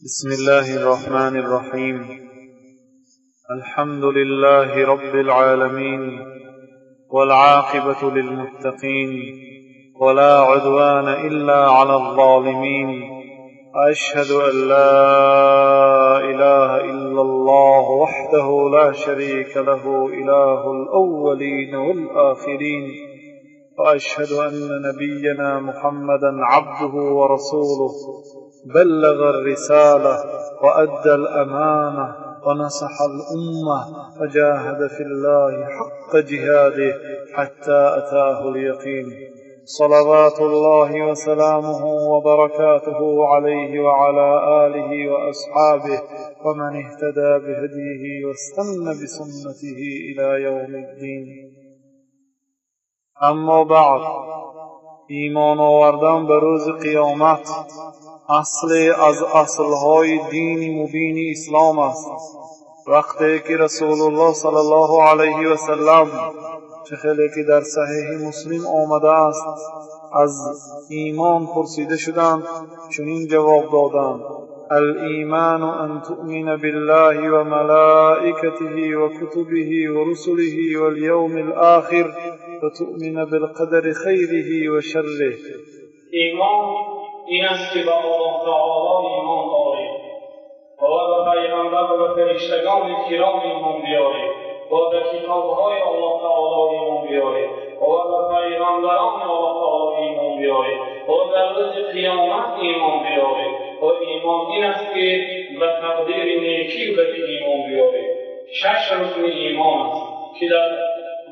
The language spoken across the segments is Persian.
بسم الله الرحمن الرحيم. الحمد لله رب العالمين، والعاقبة للمتقين، ولا عدوان إلا على الظالمين. أشهد أن لا إله إلا الله وحده لا شريك له، إله الأولين والآخرين. وأشهد أن نبينا محمدا عبده ورسوله، بلغ الرسالة وأدى الأمانة ونصح الأمة، وجاهد في الله حق جهاده حتى أتاه اليقين. صلوات الله وسلامه وبركاته عليه وعلى آله وأصحابه ومن اهتدى بهديه واستنى بسنته إلى يوم الدين. اما بعد، ایمان آوردن به روز قیامت اصل از اصلهای دین مبین اسلام است. وقتی که رسول الله صلی الله علیه و سلم چه خیلی که در صحیح مسلم آمده است از ایمان پرسیده شدند، چنین جواب دادند: الایمان ان تؤمن بالله و ملائکته و کتبه و رسله و اليوم الاخر و تؤمن بالقدر خیره و شره. ایمان این است که به الله تعالی ایمان داری و به پیغمبر و به فرشتگان کرام ایمان بیاری و به کتابهای الله تعالی ایمان بیاری و به پیغمبران الله تعالی ایمان بیاری و به روز قیامت ایمان بیاری و ایمان این است که به تقدیر نیکی و بدی ایمان بیاری. 6 رکن ایمان است که در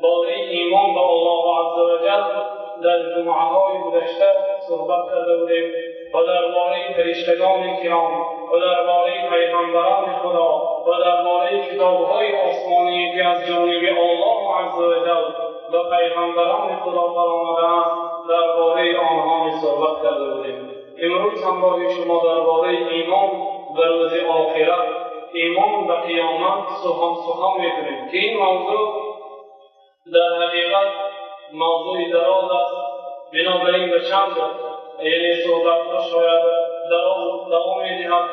باره ایمان به الله عز و جل در جمعه‌های گذشته صحبت کرده بودیم و درباره فرشتگان کرام و درباره پیغمبران خدا و درباره کتاب‌های آسمانی که از جانب الله عز و جل به پیغمبران خدا فرآمده است درباره آنها صحبت کرده بودیم. امروز هم با شما درباره ایمان به روز آخرت، ایمان به قیامت سخن می‌کنیم که این موضوع در حقیقت موضوع دراز است. بنابراین به چند صحبت‌ها شاید دراز دوام می‌دهد.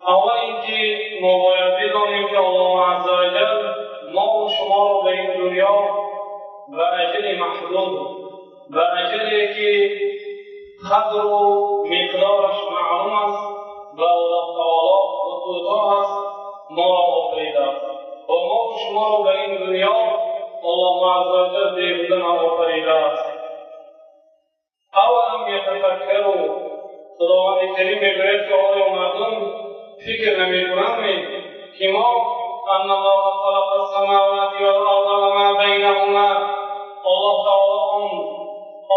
اول اینکه ما باید بدانیم که الله عز و جل ما و شما را به این دنیا به اجل محدود، به اجلی که قدر و مقدارش معلوم است و الله تعالی و کوتاه است، ما را آفریده است و ما و شما را به این دنیا الله عز و جل بیهوده نآفریده است. اولم یتفکروا، خداوند کریم میگوید که آیا مردم فکر نمی‌کنند که ما ان الله خلق السماوات والارض وما بینهما، الله تعالی آن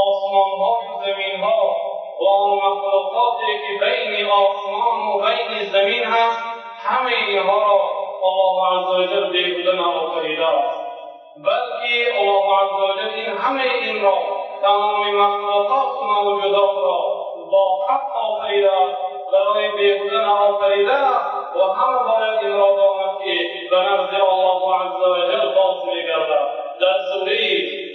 آسمان‌ها و زمین‌ها و آن مخلوقاتی که بین آسمان و بین زمین هست، همه اینها را الله عز و جل بیهوده نآفریده است، بلکه الله عز و جل این همه این را تمام مخلوقات و موجودات را با حق آفریده است، برای بیهوده نآفریده و همه باید این را داند که به نزد الله عز و جل باز می‌گردد. در سوره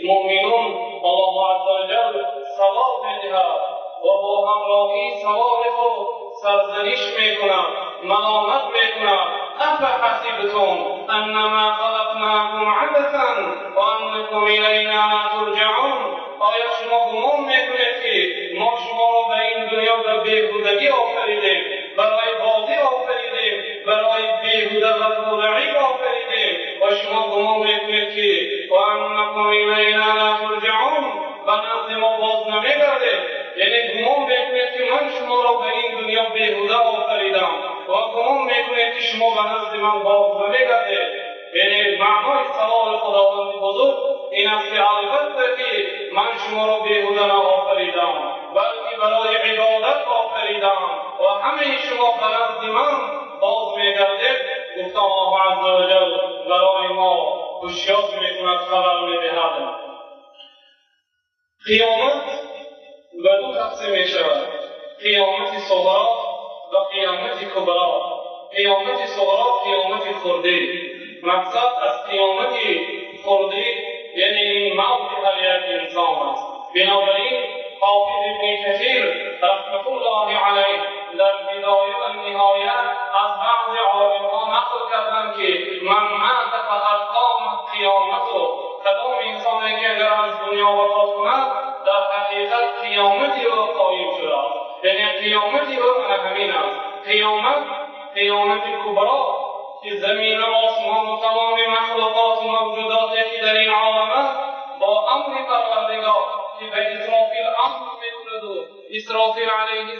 مؤمنون الله عز و جل ثواب می‌دهد و با همراهی ثواب خود سرزنش می‌کند، ملامت می‌کند: افحسبتم انما خلقناکم عبثا وانکم الینا لا ترجعون. آیا شما گمان می‌کنید که ما شما را به این دنیا به بیهودگی آفریدیم، برای بازی آفریدیم، برای بیهوده لهو و لعب آفریدیم و شما گمان می‌کنید که وانکم الینا لا ترجعون، به نزد ما باز نمی‌گردید؟ یعنی گمان می‌کنید که من شما را به این دنیا بیهوده آفریدم و گمان می‌کنید که شما به نزد من باز نمی‌گردید؟ یعنی معنای سوال خداوند بزرگ این است که البته که من شما را بیهوده نآفریدم، بلکه برای عبادت آفریدم و همه شما به نزد من باز می‌گردید. گفت الله عز و جل برای ما هشیار می‌کند، خبر می‌دهد. قیامت به دو تقسیم می‌شود: قیامت صغری و قیامت کبری. قیامت صغری قیامت خردی. مقصد از قیامت خردی یعنی موت هر یک انسان است. بنابراین حافظ ابن کثیر رحمة الله علیه در بدایه و نهایه از بعض عالم‌ها نقل کردن که من مات فقط قام قیامت و کدام انسانی که اگر از دنیا وفات کند در حقیقت قیامتی او قایم شده است. یعنی قیامتی او همین است. قیامت کبرا که زمین و آسمان و تمام مخلوقات و موجوداتی که در این عالم است با امر پروردگار که به اسرافیل امر می‌کند و اسرافیل علیه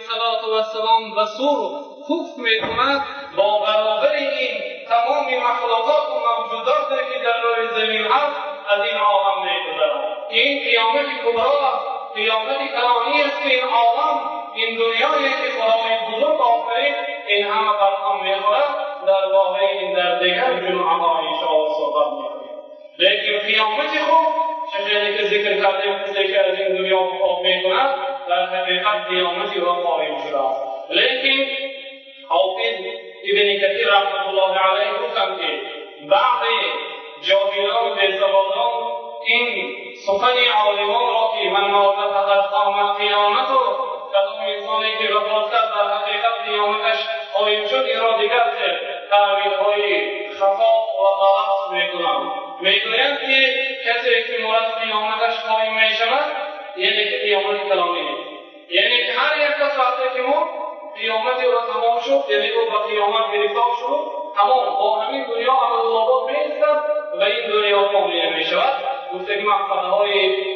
السلام به سور پف می‌کند با برابر این تمام مخلوقات و موجوداتی که در روی زمین هست از این عالم می‌گذرد. این قیامت کبرا است، قیامت کلانی است که این عالم، این دنیایی که خدای بزرگ آفرید این همه بر هم می‌خورد. در واقع این در دیگر جمعه‌ها انشاءالله صحبت می‌کنیم. لیکن قیامت خوب چه که ذکر کردیم کسی که از این دنیا وفات می‌کند در حقیقت قیامتی را قایم شده است. لیکن حافظ ابن کثیر رحمة الله علیه گفتند که بعضی جاهلان و بی‌سوادان این سخن عالمان را که من مات فقد قامت قیامت و کدام انسانی که وفات کرد در حقیقت قیامتش قایم شد این را دیگر تأویل‌های خطا و غلط می‌کنند. می‌گویند که کسی که مراد قیامتش قایم می‌شود یعنی که قیامت کلامی نیست، یعنی که هر یک کس وقتی که ما قیامت او را تمام شد یعنی او به قیامت گرفتار شد تمام با همین دنیا ابدالآباد می‌ایستد و این دنیا کامل می‌شود. گفته که مقصدهای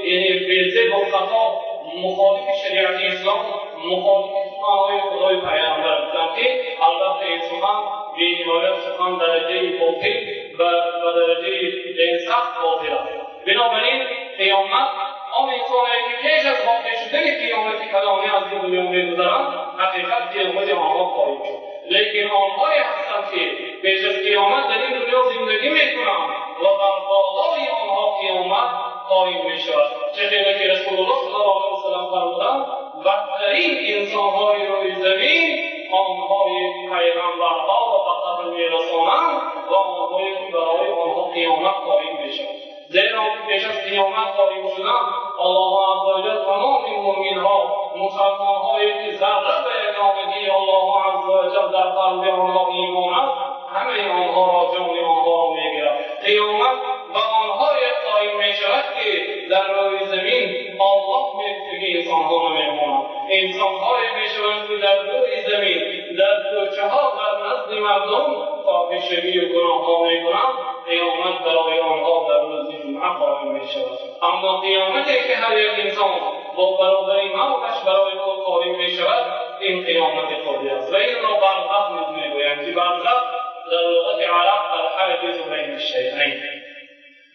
یعنی بی‌ضد و خطا مخالف شریعت اسلام مخالف سخن‌های خدای پیامبر است که البته این سخن بی‌نهایت سخن درجه باطل و درجه سخت باطل است. بنابراین قیامت آن انسانی که پیش از واقع شدن قیامت کلامی از این دنیا می‌گذرند حقیقت قیامت آنها قایم شد. لیکن آنهایی هستند که پیش از قیامت در این دنیا زندگی می‌کنند و بر بالای آنها قیامت قایم می‌شود. چه خیلی که رسول الله صلی الله علیه وسلم فرمودند بدترین انسان‌های روی زمین آنهایی پیغمبرها و فقط می‌رسانند و آنهایی که برای آنها قیامت قایم می‌شود. زیرا پیش از قیامت قایم شدن الله عزوجل تمام مؤمن‌ها مسلمان‌هایی که ذره به یگانگی الله عزوجل در قلب آنها ایمان است همه آنها را جان آنها را می‌گیرد. قیامت به آنهای قایم می‌شود که در روی زمین الله می‌گوید انسان‌ها نمی‌مانند. انسان‌هایی می‌شوند که در روی زمین در کوچه‌ها در نزد مردم فاحشگی و گناه‌ها می‌کنند. قیامت برای آنها در روز جمعه قایم می‌شود. اما قیامتی که هر یک انسان با برابری موتش برای او قایم می‌شود این قیامت خودی است و این را برزخ نیز می‌گویند که برزخ در لغت عرب الحاجز بین الشیئین،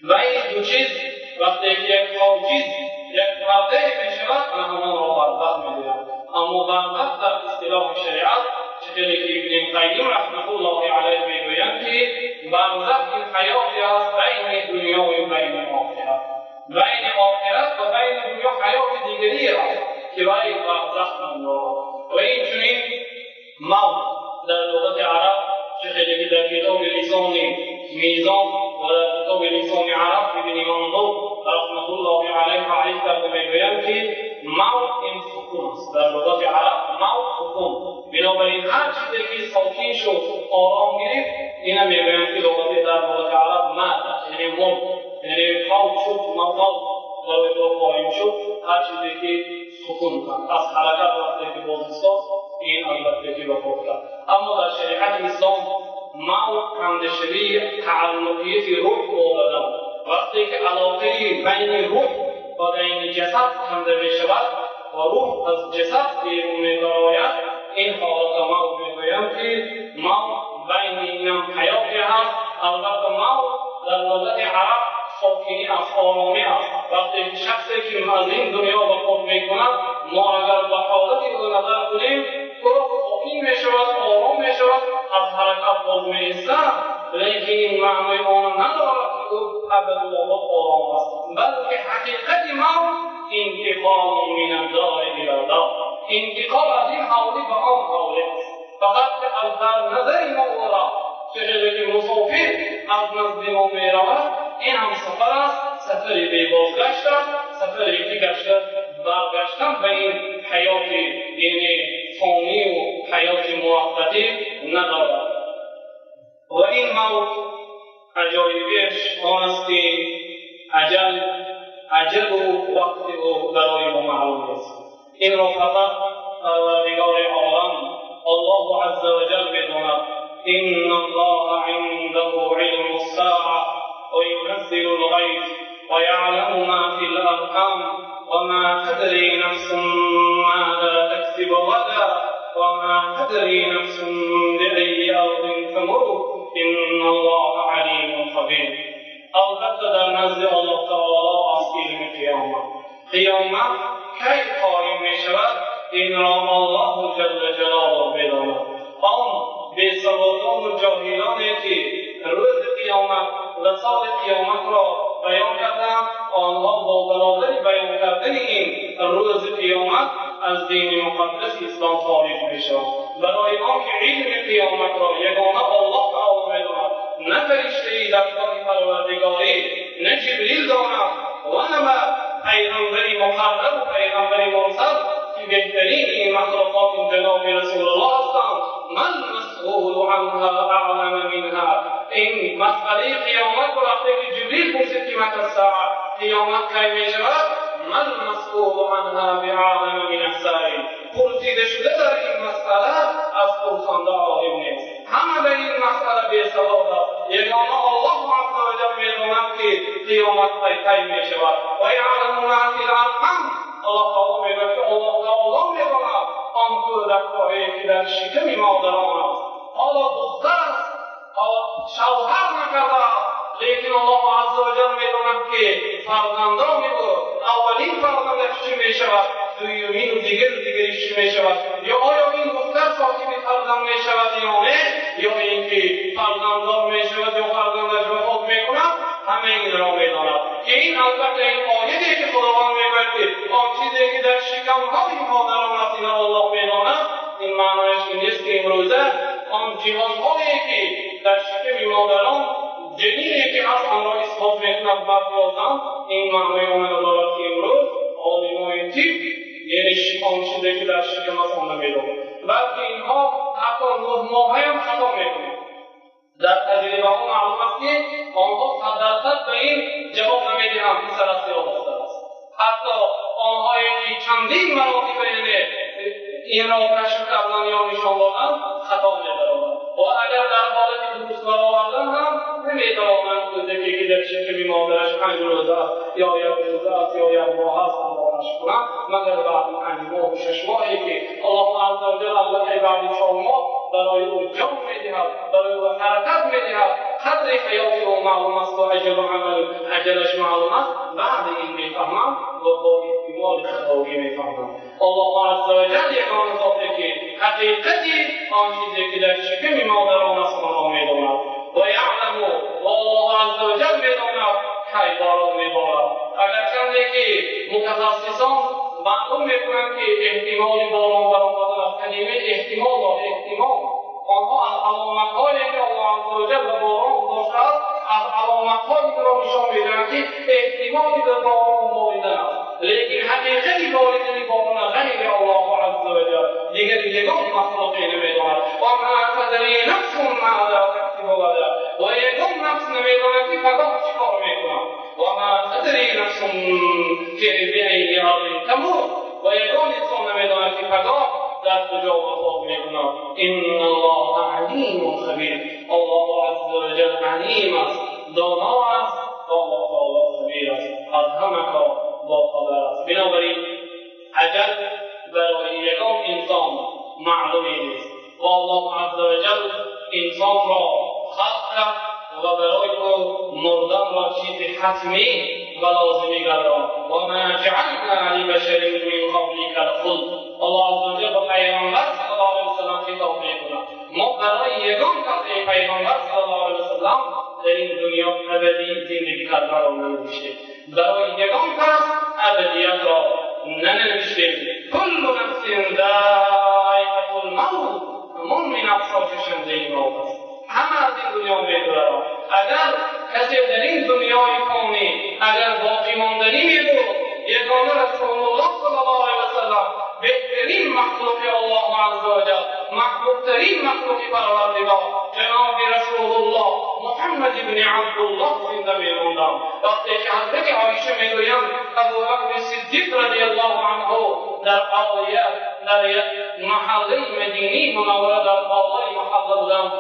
بین دو چیز وقتی که یک حاجز یک پرده می‌شود همان را برزخ می‌گویند. اما برزخ در اصطلاح شریعت چطوری که ابن قیم رحمة الله علیه می‌گویند که برزخ این حیاتی است بین دنیا و بین آخرت، بین آخرت و بین دنیا حیات دیگری است که برای برزخ نام‌دارد. و این چنین موت در لغت عرب چطوری که در کتاب لسان میزان و در کتاب لسان عرب ابن منظور رحمة الله علیه تعریف کرده می‌گویند که موت این سکون است. در لغت عرب موت سکون، بنابراین هر چیزی که ساکن شد آرام گرفت اینا می‌گویند که لغت در لغت عرب مات یعنی مرد، یعنی فوت شد مرد برای تو قایم شد. هر چیزی که سکون کند از حرکت وقتی که باز ایستاد این البته که وفات کرد. اما در شریعت اسلام موت کندشوی تعلقیت روح با بدن وقتی که علاقه بین روح و بین جسد کنده می‌شود و روح از جسد بیرون می‌براید این حالت موت می‌گویند که موت بین این حیاتی هست. البته موت در لغت عرب ساکنی است، آرامی است. وقتی شخصی که از این دنیا وفات می‌کند ما اگر به حالت او نظر کنیم او ساکن می‌شود، آرام می‌شود، از حرکت باز می‌ایستد، لیکن این معنی آن ندارد که او ابدالآباد آرام است، بلکه حقیقت موت انتقال من الدار الی الدار، انتقال از این حوالی به آن حوالی است. فقط که از در نظر ما را چه که مسافر از نزد ما می‌رود این هم سفر است، سفری بی بازگشت است، سفری که گشته برگشتن به این حیات یعنی فانی و حیات موقتی ندارد. و این موت عجایبش آن است که اجل و وقت او برای ما معلوم است. این را فقط پروردگار عالم الله عز وجل بداند. ان الله عنده علم الساعه وينزل الغيث ويعلم ما في الارحام وما تدري نفس ماذا تكسب غدا وما تدري نفس بأي أرض تموت إن الله عليم خبير. البته در نزد الله تعالی است علم قیامت کی قایم می شود این را الله جل جلاله بداند. آن بی‌سوادان و جاهلانی که روز قیامت و سال قیامت را بیان کردند آنها با برابر بیان کردن این روز قیامت از دین مقدس اسلام خارج میشوند. برای آنکه علم قیامت را یگانه الله تعالی میداند، نه فرشته دفتر پروردگاری، نه جبریل داند و نه پیغمبری مقرب و پیغمبری مرسل که بهترین این مخلوقات جناب رسول الله هستند. من مسئول عنها اعلم منها. این مسئله قیامت را وقتی که جبریل پرسید که متى الساعه قیامت کی می شود، من مسئول عنها بعالم من السائل. پرسیده شده در این مسئله از پرسنده عالم نیست. همه به این مسئله بی‌سواد است. یگانه الله عز و جل می‌داند که قیامت کی می شود. و یعلم ما فی الارحام. الله تعالی می‌گوید که الله تعالی می‌داند آن کودک‌هایی که در شکم مادران است. حالا دختر است، حالا شوهر نکرده، لیکن الله عز و جل می‌داند که فرزندان اولین فرزندش چی می شود، دومین و دیگریش چی می شود، یا آیا این دختر صاحب فرزند می شود یا نه، یا اینکه فرزنددار می شود یا فرزندش وفات می کند. همه این را می داند که این البته این آیه‌ای که خداوند میگوید که آن چیزی که در شکم‌های مادران است این الله می داند، این معنایش این نیست که امروزه آن جهازهایی که در شکم مادران جنینی که از آن را اثبات می‌کند بردازند، این معنای آن ندارد که امروز عالمای طب یعنی آن چیزی که در شکم است آن نمی‌دانند، بلکه اینها حتی 9 ماهه هم خطا می‌کنند. در تجربه‌ها معلوم است که آنها 100% به این جواب نمی‌دهند که پسر است یا دختر است. حتی آنهایی که چندین مراتب این را کشف کردن یا نشان دادن خطا می‌دارند و اگر در حالت درست برآوردن هم نمی‌توانند کودکی که در شکم مادرش 5 روزه است یا 1 روزه است یا 1 ماه است آن را کشف کنند، مگر بعد 5 ماه و 6 ماهی که الله عز و جل الله بعد 4 ماه برای او جان می‌دهد، برای او حرکت می‌دهد، قدر حیات او معلوم است و اجل و عمل اجلش معلوم است. بعد این می‌فهمند و با احتمال خطایی می‌فهمند. الله عز و جل یگانه ذاتی که حقیقتی آن چیزی که در شکم مادران است آن را می‌داند و یعلم و الله عز و جل می‌داند کی باران می‌بارد. اگرچند که متخصصان معلوم می‌کنند که احتمال باران برآمدن از کلمه احتمال و احتمال آنها از علامت‌هایی که الله عز و جل به باران گذاشته است از علامت‌هایی را نشان می‌دهند که احتمالی به باران باریدن است، لیکن حقیقتی باریدن باران غیر الله عز و جل دیگر یگان مخلوقی نمی‌داند. و ما تدری نفس ماذا تکسب غدا. و یگان نفس نمی‌داند که فردا چیکار می‌کند. و ما تدری نفس بأی أرض تموت. و یگان انسان نمی‌داند که فردا در کجا وفات می‌کند. ان الله علیم خبیر. الله عز و جل علیم است، دانا است، الله تعالی خبیر است، از همه کار باخبر است. بنابراین اجل برای یگان انسان معلومی نیست و الله عز و جل انسان را خلق کرد و برای او مردن را چیز حتمی و لازمی گرداند. و ما جعلنا لبشر من قبلک الخلد. الله عز و جل به پیغمبر صلی الله علیه و سلم خطاب می‌کند. ما برای یگان کس پیغمبر صلی الله علیه و سلم در این دنیا ابدی زندگی کردن را ننوشتیم. برای یگان کس ابدیت را ننوشتیم. کل نفس ذائقة الموت. من نفسش زنده موت است. همه از این دنیا می‌گذرند. اگر کسی در این دنیای فانی اگر باقی ماندنی می‌بود، یگانه رسول الله صلی الله علیه و سلم بهترین مخلوق الله عزوجل، محبوبترین مخلوق پروردگار جناب رسول الله محمد بن عبدالله زنده می‌ماندند. وقتی که حضرت عایشه میگویند ابوبکر صدیق رضی الله عنه در در محله مدینی منوره در بالای محله بودند،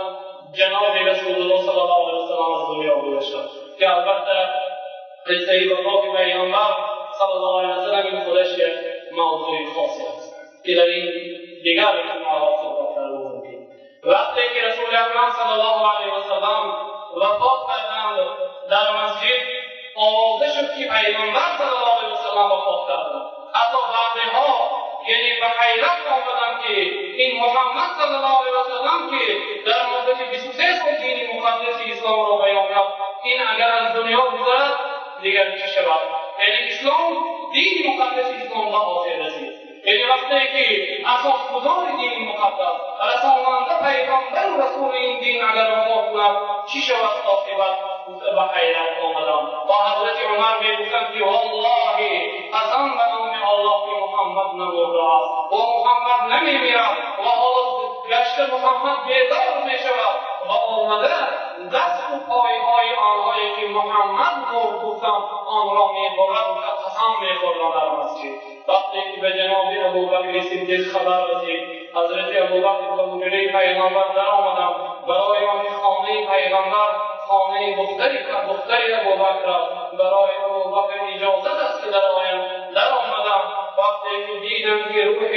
جناب رسول الله صلی الله علیه وسلم از دنیا گذشتند که البته قصه وفات پیامبر صلی الله علیه وسلم این خودش موضوع خاصی است که در این دیگر اجتماعات صحبت کردیم. وقتی که رسول اکرم صلی الله علیه وسلم وفات کردند در مسجد آوازه شد که پیامبر صلی الله علیه وسلم وفات کردند. حتی بعضی‌ها یعنی به حیرت آمدند که این محمد صلی الله علیه وسلم که در مدت 23 سال دین مقدس اسلام را بیان کرد، این اگر از دنیا بگذرد دیگر چه شود؟ یعنی اسلام دین مقدس اسلام را آخر رسید. یعنی وقتی که اساسگذار دین مقدس رساننده پیغمبر رسول این دین اگر وفات کند چی شود؟ عاقبت به حیرت آمدند و حضرت عمر میگویند که والله قسم به نام الله که محمد نمرده است و محمد نمیمیرد و حالا گشته محمد بیدار میشود و آمده دست و پایهای آنهایی که محمد مرد گفتند آن را میبرد و قسم میخورد در مسجد. وقتی که به جناب ابوبکر صدیق خبر رسید، حضرت ابوبکر به حجره پیغمبر در آمدند. برای آن خانه پیغمبر خانه دختری ابوبکر است. برای ابوبکر اجازت است که در آمدند. وقتی که دیدند که روح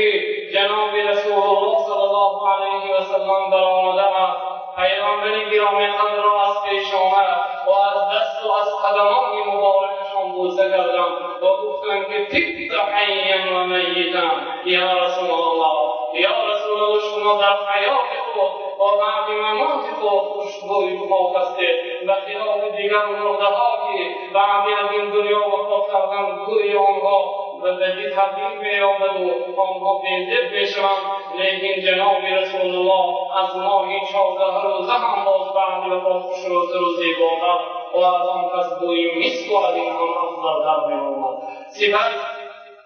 جناب رسول الله صلی الله علیه و سلم در آمده است، پیغمبر گرامی قدر را از پیش آمد و از دست و از قدمان مبارکشان بوسه کردند و گفتند که طبت حیا و میتا یا رسول الله، یا رسول الله شما در حیات خود و بعد ممات خود خوشبوی پاک هستید، به خلاف دیگر مرده‌ها که بعد از این دنیا وفات کردند بوی آنها و بدی تبدیل می‌یابد و آنها بی‌ضد می‌شوند. لیکن جناب رسول الله از ما این 14 روزه هم باز بعد وفات خوشروزه و زیباتر و از آن پس بوی مسک و از این هم افضل‌تر می‌آمد. سپس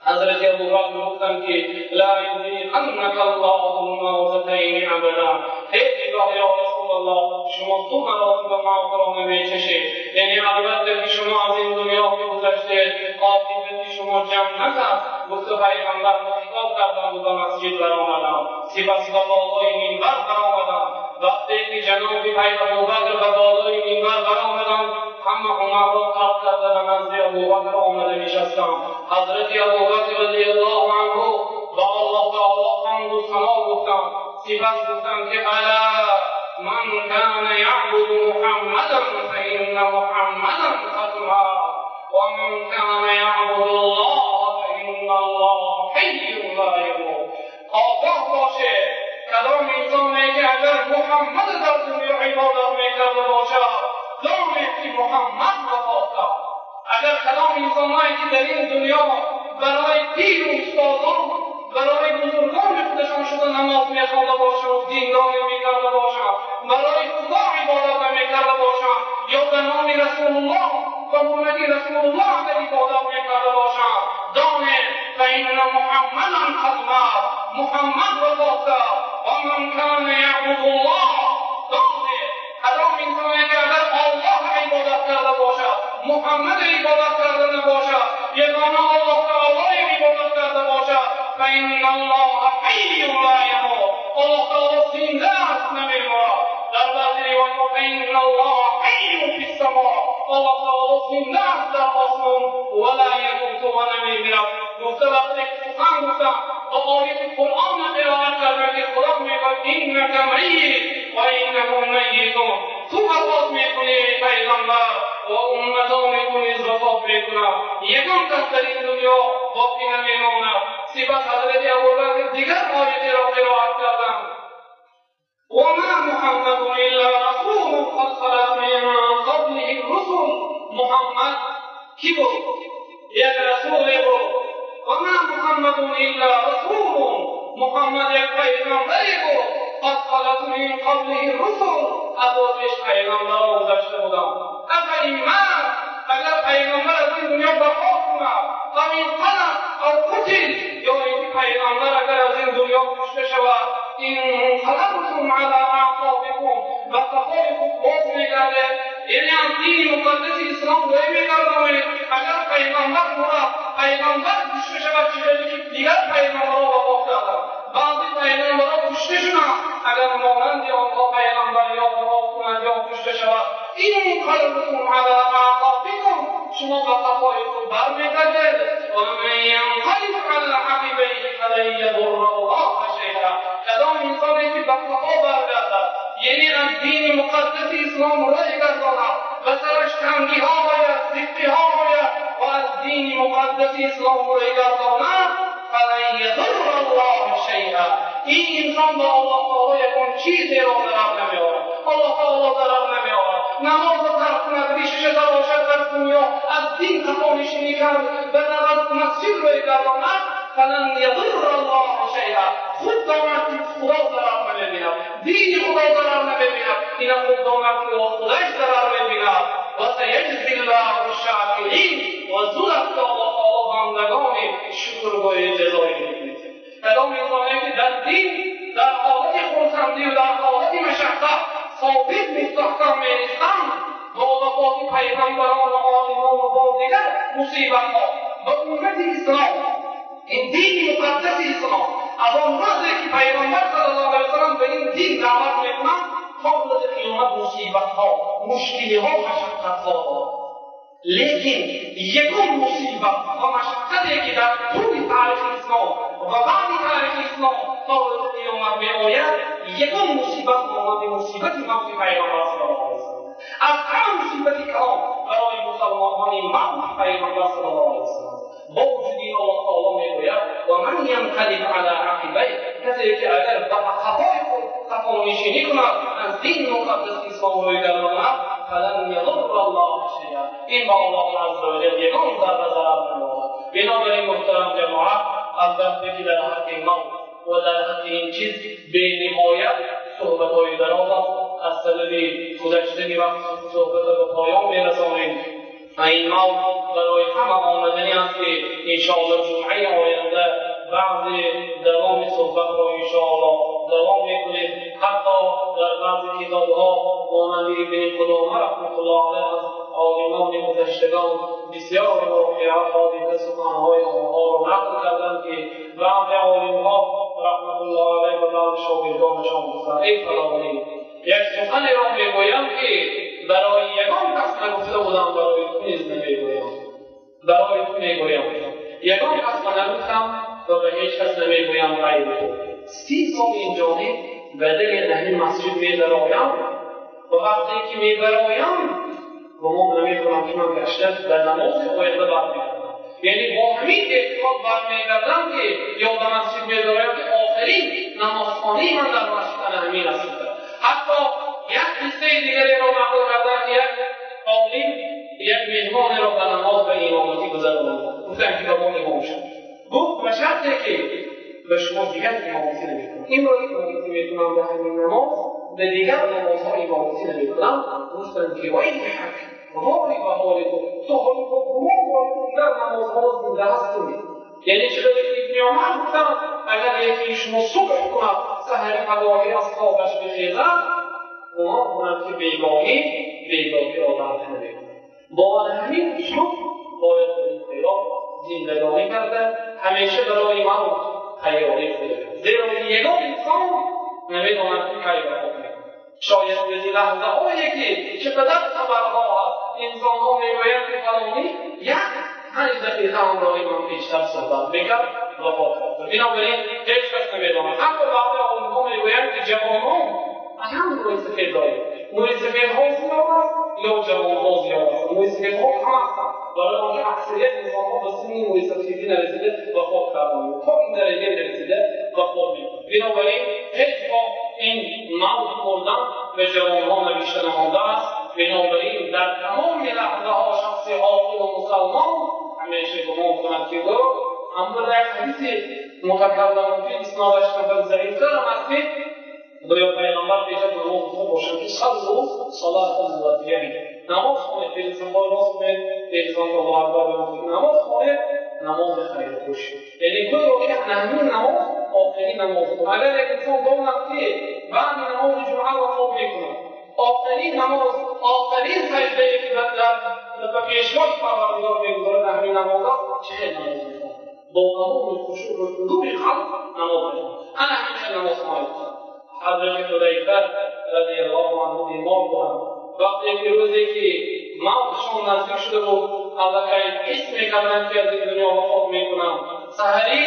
حضرت ابوبکر گفتند که لا یذیقنک الله موتتین ابدا، هیچگاه یا رسول الله شما 2 مراتب موت را نمی‌چشید. یعنی البته که شما از این دنیا که گذشتید عاقبت شما جنت است. گفت پیغمبر خطاب کردند و به مسجد برآمدند. سپس به بالای منبر برآمدند. وقتی که جناب ابوبکر به بالای منبر برآمدند، همه عمر را ترک کرده به نزد ابوبکر آمده نشستند. حضرت ابوبکر رضی الله عنه به الله تعالی حمد و ثنا گفتند. سپس گفتند که الا من کان یعبد محمدا فان محمدا قد مات و من کان یعبد الله فان الله حی لا یموت. آگاه باشه کدام انسانی که اگر محمد در دنیا عبادت میکرده باشد دانید که محمد وفات کرد. اگر کدام انسانهایی که در این دنیا برای پیر و استادان برای بزرگان خودشان شده نماز میخوانده باشند و دینداری میکرده باشند، برای خدا عبادت میکرده باشند یا به نام رسول الله و محمد رسول الله اگر عبادت میکرده باشند، دانید فان محمدا قد مات، محمد وفات کرد. و من کان یعبد الله، دانید کدام انسانی که اگر الله عبادت کرده باشد محمد عبادت کرده نباشد، یگانه الله تعالی عبادت کرده باشد، فان الله حی لا یموت، الله تعالی زنده است نمیمیرد. در بعضی روایات فان الله حی فی السماء، الله تعالی زنده است در آسمان ولا یموت و نمیمیرد. گفته وقتی که سخن گفتم با آیت قرآن قرائت کرده که خدا میگوید انک میت و انهم میتون، تو وفات میکنی پیغمبر و امتها میکنی وفات میکنند، یگان کس در این دنیا باقی نمیماند. سپس حضرت ابوبکر دیگر آیتی را قرائت کردند و ما محمد الا رسول قد خلت من قبله الرسل. محمد کی بود؟ یک رسول بود. و ما محمد الا رسول، محمد یک پیغمبری بود. قد خلت من قبله الرسل، از آتش پیغمبران گذشته بودند. افاین مات، اگر پیغمبر از این دنیا وفات اومد و این قلم او قتل یا اینکه پیغمبر اگر از این دنیا کشته شود انقلبتم علی اعقابکم و صفای خود باز میگرده، یعنی از دین مقدس اسلام روی میگردانید. اگر پیغمبر مرد پیغمبر کشته شود چیزی که دیگر پیغمبرها وفات کردند، بعضی پیغمبرها کشته شدند، اگر مانند آنها پیغمبر یا وفات کند یا کشته شود انقلبتم علی اعقابکم، شما به صفای خود برمیگردید. و من ینقلب علی عقبیه فلن یضر الله شیئا، کدام انسانی که به صفا برگردد یعنی از دین مقدس اسلام روی گرداند و سرش تنگی ها باید زفتی ها باید و از دین مقدس اسلام روی گرداند فلن یضر الله شیئا، این انسان با الله تعالی یکون چیزی را ضرر نمیآورد. الله تعالی ضرر نمیآورد. نماز را ترک کند، ریشش باشد در دنیا از دین خطا نشینی کرد و از مسجد روی گرداند فلن یضر الله شیئا، خود داند که خدا ضرر نمیبیند، دین خدا ضرر نمیبیند، این خود داند که خودش ضرر میبیند. و سیجزی الله الشاکرین، و زود است که الله تعالی بندگان شکرگوی جزای می‌دهد. کدام انسانی که در دین در حالت خرسندی و در حالت مشقت ثابت مستحکم می‌ایستند، با وفات پیغمبران و عالمان و با دیگر مصیبت‌ها و امت اسلام، این دین مقدس اسلام از آن روزی که پیغمبر صلی الله علیه و سلم به این دین دعوت می‌کنند تا روز قیامت مصیبت‌ها، مشکل‌ها، مشقت‌ها، لیکن یکم مصیبت و مشقتی که در طول تاریخ اسلام و بعد تاریخ اسلام تا روز قیامت می‌آید، یکم مصیبت مانند مصیبت موت پیغمبر صلی الله علیه و سلم. از همه مصیبت کلام برای مسلمانان موت پیغمبر صلی الله علیه و سلم. با وجود این الله تعالی میگوید و من ینقلب علی عقبیه، کسی که اگر به خطای خود خطا نشینی کند از دین مقدس اسلام روی گرداند فلن یضر الله شیئا، این با الله عز و جل یگان ضرر نمی‌آورد. بنابراین محترم جماعت، البته که در حق موت و در حق این چیز به نهایت صحبت‌های دراز است. از سبب گذشتن وقت صحبت به پایان می‌رسانیم. این موت برای همه آمدنی است که انشاءالله جمعه آینده بعضی دوام صحبت را انشاءالله دوام میکنیم. حتی در بعضی کتاب‌ها مانند ابن قدامه رحمة الله علیه از عالمان گذشتگان بسیار واقعات حادثه سخن‌های آنها را نقل کردند که بعضی عالم‌ها رحمة الله علیه و بعضی شاگردانشان گفتند ای فلانی، یک سخنی را میگویم که برای یگان کس نگفته بودم، برای تو نیز نمیگویم، برای تو میگویم، یگان کس نگفتم و به هیچ کس نمیگویم غیر تو. 30 سال این جانب به دل همین مسجد می‌درایم و وقتی که می‌درایم گمان نمی‌کنم که من گشته در نماز آینده برمیگردم، یعنی با همین اعتقاد برمیگردم که یا به مسجد می‌درایم که آخرین نمازخانه من در مسجد همین است. حتی یک قصه دیگری را نقل کردن، یک عالم یک مهمان را به نماز به امامتی گذراند، گفتن که به ما امام شد، گفت به شرطی که به شما دیگر امامتی نمی‌کنم، این را امامتی می‌کنم به همین نماز، به دیگر نمازها امامتی نمی‌کنم. گفتن که وای حق وای به حال تو حال تو گمان دیگر نمازها زنده هستیم. یعنی چه ابن عمر گفتن اگر یکی شما صبح کند سحر پگاهی از خوابش بخیزد، گمان کنند که بیگاهی را برده نمی‌کند. با همین شما باید به این خلاف زندگانی کرده، همیشه برای موت تیاری کنید، زیرا که یگان انسان نمی‌داند که کی وفات می‌کند. شاید به لحظه‌هایی که چقدر خبرها هست انسان‌ها می‌گویند که فلانی یک 5 دقیقه همراهی من بیشتر صحبت می‌کرد وفات کرد. بنابراین هیچ کس نمی‌داند. حتی بعضی عالم‌ها می‌گویند که جوانان از هم موی سفید دارید، موی سفیدها زیاد است یا جوان‌ها زیاد است. موی سفیدها کم هستند، برای آنکه اکثریت انسان‌ها به سن موی سفیدی نرسیده وفات کردند، تا این درجه نرسیده وفات می‌کنند. بنابراین هیچ‌گاه این موت مردن به جوان‌ها نوشته نمانده است. بنابراین در تمام لحظه‌ها شخص عاقل و مسلمان همیشه گمان کند که او اما در حدیث متکلم فی اسنادش خبر ضعیف‌تر هم است که باید پیغمبر پیشت نماز خوب باشند که صلوا صلاة الموظفین، نماز خونه دلتان باز کنید، دلتان رو باردار بمونید. نماز خونه نماز خیر خوش، یعنی دو رکعت همین نماز آخری نماز خونه. اگر یک انسان داند که بعد نماز جمعه را خواب میکند، آخرین نماز آخرین سجده‌ای که در پیشواش پروردگار می‌گذارد همین نماز است، چه نماز می‌خواند با تمام خشوع و خضوع خلق نماز می‌خواند. انا همیشه نماز می‌خوانم. حضرت حذیفه رضی الله عنه بیمار بودند، وقتی که روزی که موتشان نزدیک شده بود، البته حس می‌کردند که از این دنیا وفات می‌کنند. سحری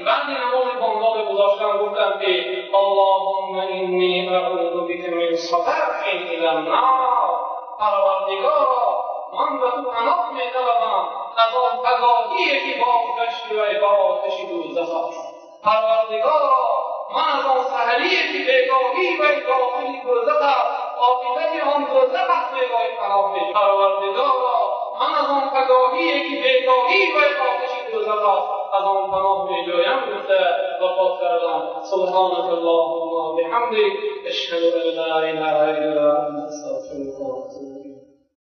بعد نماز بامداد گذاشتن گفتند که اللهم انی اعوذ بک من صداع الی النار. پروردگارا من به تو پناه می‌طلبم از آن تضادی که بازگشتی و به آتش دوزخ است. پروردگارا من از آن سحری که بیگاهی و داخل دوزخ است، عاقبت آن دوزخ است می‌خواهی پناه می‌جویم. پروردگارا من از آن پگاهی که بیگاهی و آتش دوزخ است از آن پناه می‌جویم گفته وفات کردم. سبحانك اللهم و بحمدک اشهد ان لا اله الا انت استغفرک و اتوب الیک.